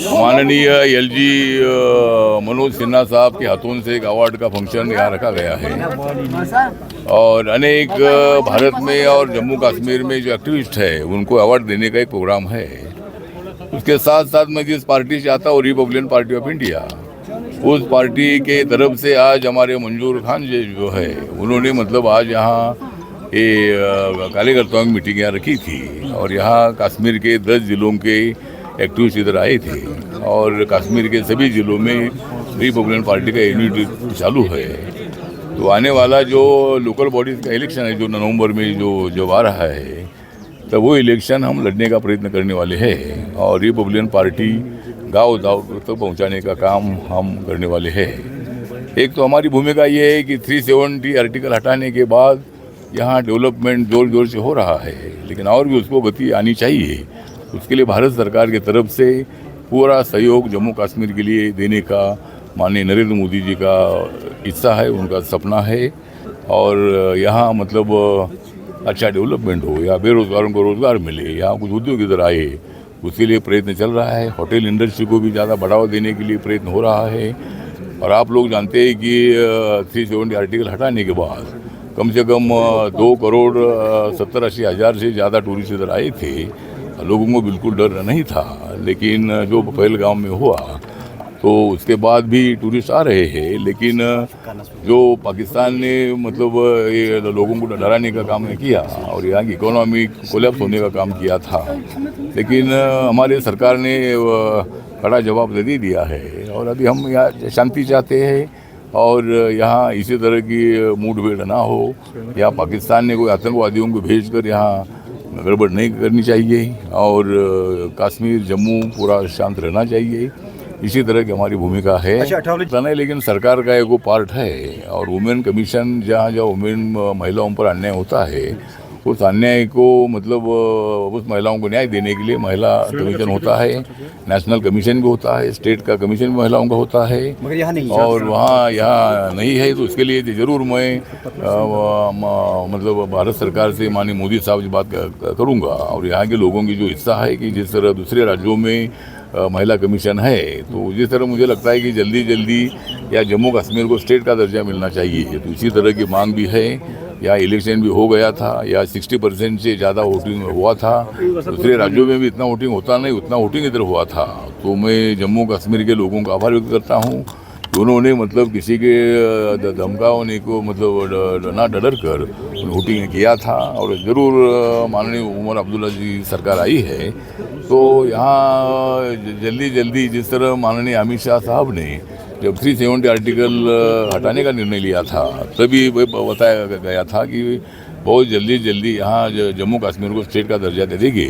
माननीय एलजी मनोज सिन्हा साहब के हाथों से एक अवार्ड का फंक्शन यहाँ रखा गया है और अनेक भारत में और जम्मू कश्मीर में जो एक्टिविस्ट है उनको अवार्ड देने का एक प्रोग्राम है। उसके साथ साथ मैं जिस पार्टी से आता हूँ रिपब्लिकन पार्टी ऑफ इंडिया, उस पार्टी के तरफ से आज हमारे मंजूर खान जी जो है उन्होंने मतलब आज यहाँ ये कार्यकर्ताओं की मीटिंग यहाँ रखी थी और यहाँ कश्मीर के 10 जिलों के एक्टिविस्ट इधर आए थे और कश्मीर के सभी जिलों में रिपब्लिकन पार्टी का यूनिट चालू है। तो आने वाला जो लोकल बॉडीज का इलेक्शन है जो नवंबर में जो आ रहा है, तो वो इलेक्शन हम लड़ने का प्रयत्न करने वाले हैं और रिपब्लिकन पार्टी गाँव तक पहुँचाने का काम हम करने वाले हैं। एक तो हमारी भूमिका ये है कि 370 आर्टिकल हटाने के बाद यहाँ डेवलपमेंट जोर जोर से हो रहा है, लेकिन और भी उसको गति आनी चाहिए। उसके लिए भारत सरकार की तरफ से पूरा सहयोग जम्मू कश्मीर के लिए देने का माननीय नरेंद्र मोदी जी का इच्छा है, उनका सपना है और यहाँ मतलब अच्छा डेवलपमेंट हो, या बेरोजगारों को रोजगार मिले, यहाँ कुछ उद्योग इधर आए, उसके लिए प्रयत्न चल रहा है। होटल इंडस्ट्री को भी ज़्यादा बढ़ावा देने के लिए प्रयत्न हो रहा है। और आप लोग जानते हैं कि 370 आर्टिकल हटाने के बाद कम से कम 2,70,80,000 से ज़्यादा टूरिस्ट इधर आए थे। लोगों को बिल्कुल डर नहीं था, लेकिन जो पहलगाम में हुआ तो उसके बाद भी टूरिस्ट आ रहे हैं, लेकिन जो पाकिस्तान ने मतलब ये लोगों को डराने का काम नहीं किया और यहाँ की इकोनॉमी कोलैप्स होने का काम किया था, लेकिन हमारे सरकार ने कड़ा जवाब दे दिया है और अभी हम यहाँ शांति चाहते हैं और यहाँ इसी तरह की मुठभेड़ ना हो या पाकिस्तान ने कोई आतंकवादियों को भेजकर यहाँ गड़बड़ नहीं करनी चाहिए और कश्मीर जम्मू पूरा शांत रहना चाहिए। इसी तरह की हमारी भूमिका है। नहीं, लेकिन सरकार का एक वो पार्ट है और वुमेन कमीशन जहाँ वुमेन महिलाओं पर अन्याय होता है उस अन्याय को मतलब उस महिलाओं को न्याय देने के लिए महिला कमीशन होता है, नेशनल कमीशन भी होता है, स्टेट का कमीशन भी महिलाओं का होता है, मगर यहाँ नहीं, और वहाँ यहाँ नहीं है। तो उसके लिए ज़रूर मैं मतलब भारत सरकार से माननीय मोदी साहब से बात करूँगा और यहाँ के लोगों की जो इच्छा है कि जिस तरह दूसरे राज्यों में महिला कमीशन है, तो जिस तरह मुझे लगता है कि जल्दी या जम्मू कश्मीर को स्टेट का दर्जा मिलना चाहिए, तो इसी तरह की मांग भी है। या इलेक्शन भी हो गया था, या 60% से ज़्यादा वोटिंग हुआ था। दूसरे राज्यों में भी इतना वोटिंग होता नहीं, उतना वोटिंग इधर हुआ था। तो मैं जम्मू कश्मीर के लोगों का आभार व्यक्त करता हूँ कि उन्होंने मतलब किसी के धमकाने को मतलब ना डर कर वोटिंग किया था और ज़रूर माननीय उमर अब्दुल्ला जी सरकार आई है तो यहाँ जल्दी जिस तरह माननीय अमित शाह साहब ने जब 370 आर्टिकल हटाने का निर्णय लिया था तभी बताया गया था कि बहुत जल्दी यहाँ जम्मू कश्मीर को स्टेट का दर्जा दे देंगे।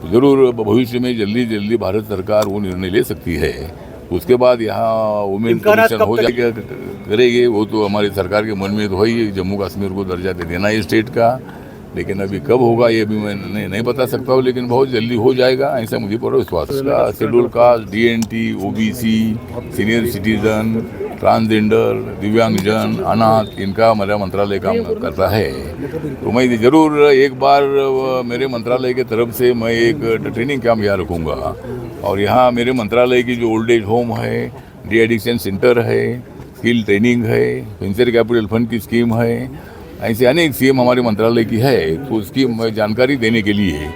तो ज़रूर भविष्य में जल्दी भारत सरकार वो निर्णय ले सकती है। उसके बाद यहाँ वुमेन कमीशन हो जाएगा करेंगे, वो तो हमारी सरकार के मन में तो ही जम्मू कश्मीर को दर्जा दे देना है स्टेट का, लेकिन अभी कब होगा ये भी मैं नहीं बता सकता हूँ, लेकिन बहुत जल्दी हो जाएगा ऐसा मुझे पूरा विश्वास है। Schedule caste, DNT, OBC, senior citizen, transgender, दिव्यांगजन, अनाथ, इनका मेरा मंत्रालय काम करता है। तो मैं ज़रूर एक बार मेरे मंत्रालय की तरफ से मैं एक ट्रेनिंग कैंप यहाँ रखूँगा और यहाँ मेरे मंत्रालय की जो ओल्ड एज होम है, डी एडिक्शन सेंटर है, स्किल ट्रेनिंग है, वेंचर कैपिटल फंड की स्कीम है, ऐसे अनेक स्कीम हमारे मंत्रालय की है। तो उसकी जानकारी देने के लिए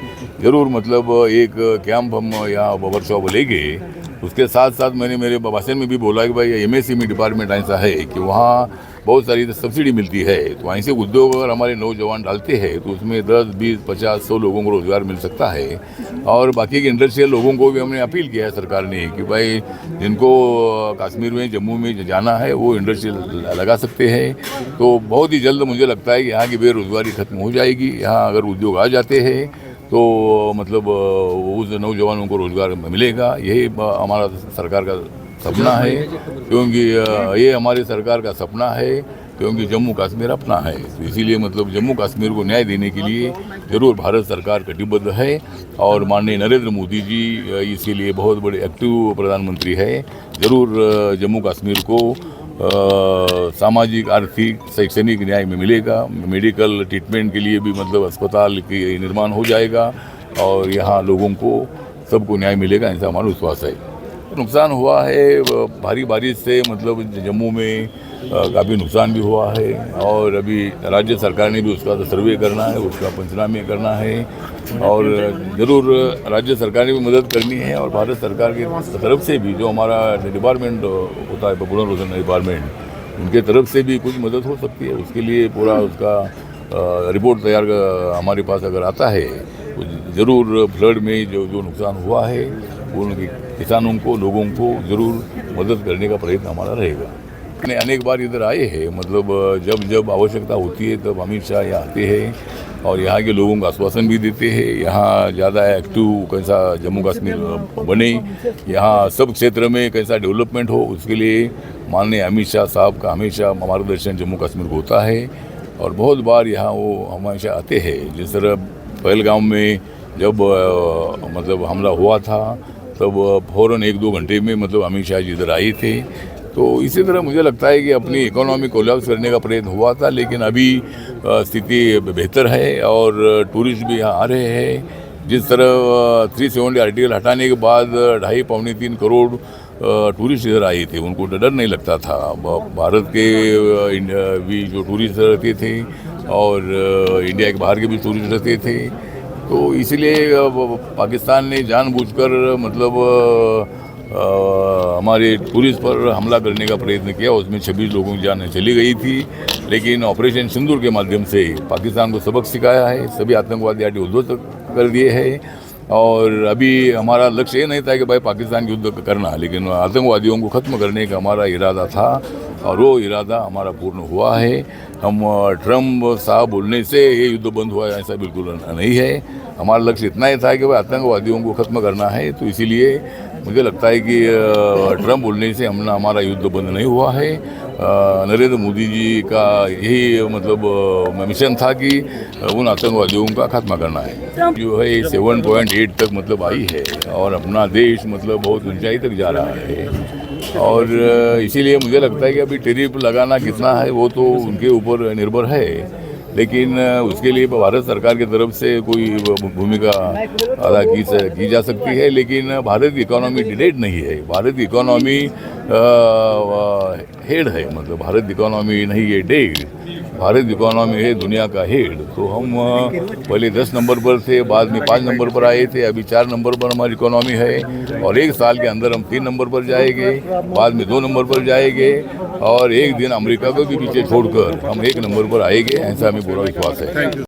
ज़रूर मतलब एक कैंप हम यहाँ वर्कशॉप लेंगे। उसके साथ साथ मैंने मेरे भाषण में भी बोला कि भाई MSME डिपार्टमेंट ऐसा है कि वहाँ बहुत सारी सब्सिडी मिलती है, तो ऐसे उद्योग अगर हमारे नौजवान डालते हैं तो उसमें 10, 20, 50, 100 लोगों को रोज़गार मिल सकता है। और बाकी के इंडस्ट्रियल लोगों को भी हमने अपील किया है सरकार ने कि भाई जिनको कश्मीर में जम्मू में जाना है वो इंडस्ट्रियल लगा सकते हैं। तो बहुत ही जल्द मुझे लगता है कि यहाँ की बेरोज़गारी खत्म हो जाएगी। यहाँ अगर उद्योग आ जाते हैं तो मतलब उस नौजवानों को रोज़गार मिलेगा। यही हमारा सरकार का सपना है, क्योंकि ये हमारी सरकार का सपना है, क्योंकि जम्मू कश्मीर अपना है। तो इसीलिए मतलब जम्मू कश्मीर को न्याय देने के लिए ज़रूर भारत सरकार कटिबद्ध है और माननीय नरेंद्र मोदी जी इसके लिए बहुत बड़े एक्टिव प्रधानमंत्री है। ज़रूर जम्मू कश्मीर को सामाजिक, आर्थिक, शैक्षणिक न्याय में मिलेगा। मेडिकल ट्रीटमेंट के लिए भी मतलब अस्पताल के निर्माण हो जाएगा और यहाँ लोगों को सबको न्याय मिलेगा, ऐसा हमारा विश्वास है। नुकसान हुआ है भारी बारिश से, मतलब जम्मू में काफ़ी नुकसान भी हुआ है और अभी राज्य सरकार ने भी उसका सर्वे करना है, उसका पंचनामे करना है और ज़रूर राज्य सरकार ने भी मदद करनी है और भारत सरकार की तरफ से भी जो हमारा डिपार्टमेंट होता है पुनर्वसन डिपार्टमेंट, उनके तरफ से भी कुछ मदद हो सकती है। उसके लिए पूरा उसका रिपोर्ट तैयार हमारे पास अगर आता है तो ज़रूर फ्लड में जो नुकसान हुआ है उनके किसानों को, लोगों को ज़रूर मदद करने का प्रयत्न हमारा रहेगा। अनेक बार इधर आए हैं, मतलब जब जब आवश्यकता होती है तब अमित शाह यहाँ आते हैं और यहाँ के लोगों को आश्वासन भी देते हैं। यहाँ ज़्यादा एक्टिव कैसा जम्मू कश्मीर बने, यहाँ सब क्षेत्र में कैसा डेवलपमेंट हो, उसके लिए माननीय अमित शाह साहब का हमेशा मार्गदर्शन जम्मू कश्मीर को होता है और बहुत बार यहाँ वो हमेशा आते हैं। जिस तरह पहलगाम में जब मतलब हमला हुआ था तब फ़ौरन 1-2 घंटे में मतलब अमित शाह जी इधर आए थे। तो इसी तरह मुझे लगता है कि अपनी इकोनॉमी कोलैप्स करने का प्रयत्न हुआ था, लेकिन अभी स्थिति बेहतर है और टूरिस्ट भी यहाँ आ रहे हैं। जिस तरह 370 आर्टिकल हटाने के बाद 2.5-3 करोड़ टूरिस्ट इधर आए थे, उनको डर नहीं लगता था। भारत के भी जो टूरिस्ट रहते थे और इंडिया के बाहर के भी टूरिस्ट रहते थे, तो इसलिए पाकिस्तान ने जानबूझकर मतलब हमारे टूरिस्ट पर हमला करने का प्रयत्न किया। उसमें 26 लोगों की जान चली गई थी, लेकिन ऑपरेशन सिंदूर के माध्यम से पाकिस्तान को सबक सिखाया है, सभी आतंकवादी आदि उद्ध्वस्त कर दिए हैं। और अभी हमारा लक्ष्य ये नहीं था कि भाई पाकिस्तान की युद्ध करना, लेकिन आतंकवादियों को ख़त्म करने का हमारा इरादा था और वो इरादा हमारा पूर्ण हुआ है। हम ट्रम्प साहब बोलने से ये युद्ध बंद हुआ ऐसा बिल्कुल नहीं है। हमारा लक्ष्य इतना ही था कि भाई आतंकवादियों को ख़त्म करना है, तो इसीलिए मुझे लगता है कि ट्रम्प बोलने से हमारा युद्ध बंद नहीं हुआ है। नरेंद्र मोदी जी का यही मतलब मिशन था कि उन आतंकवादियों का खात्मा करना है। जो है 7.8 तक मतलब आई है और अपना देश मतलब बहुत ऊंचाई तक जा रहा है और इसीलिए मुझे लगता है कि अभी टैरिफ लगाना कितना है वो तो उनके ऊपर निर्भर है, लेकिन उसके लिए भारत सरकार की तरफ से कोई भूमिका अदा की जा सकती है। लेकिन भारत की इकोनॉमी डेड नहीं है, भारत की इकोनॉमी हेड है, मतलब भारत की इकोनॉमी नहीं है डेड, भारत की इकोनॉमी है दुनिया का हेड। तो हम पहले 10 नंबर पर थे, बाद में 5 नंबर पर आए थे, अभी 4 नंबर पर हमारी इकोनॉमी है और 1 साल के अंदर हम 3 नंबर पर जाएंगे, बाद में 2 नंबर पर जाएंगे और एक दिन अमेरिका को भी पीछे छोड़कर हम 1 नंबर पर आएंगे, ऐसा हमें पूरा विश्वास है।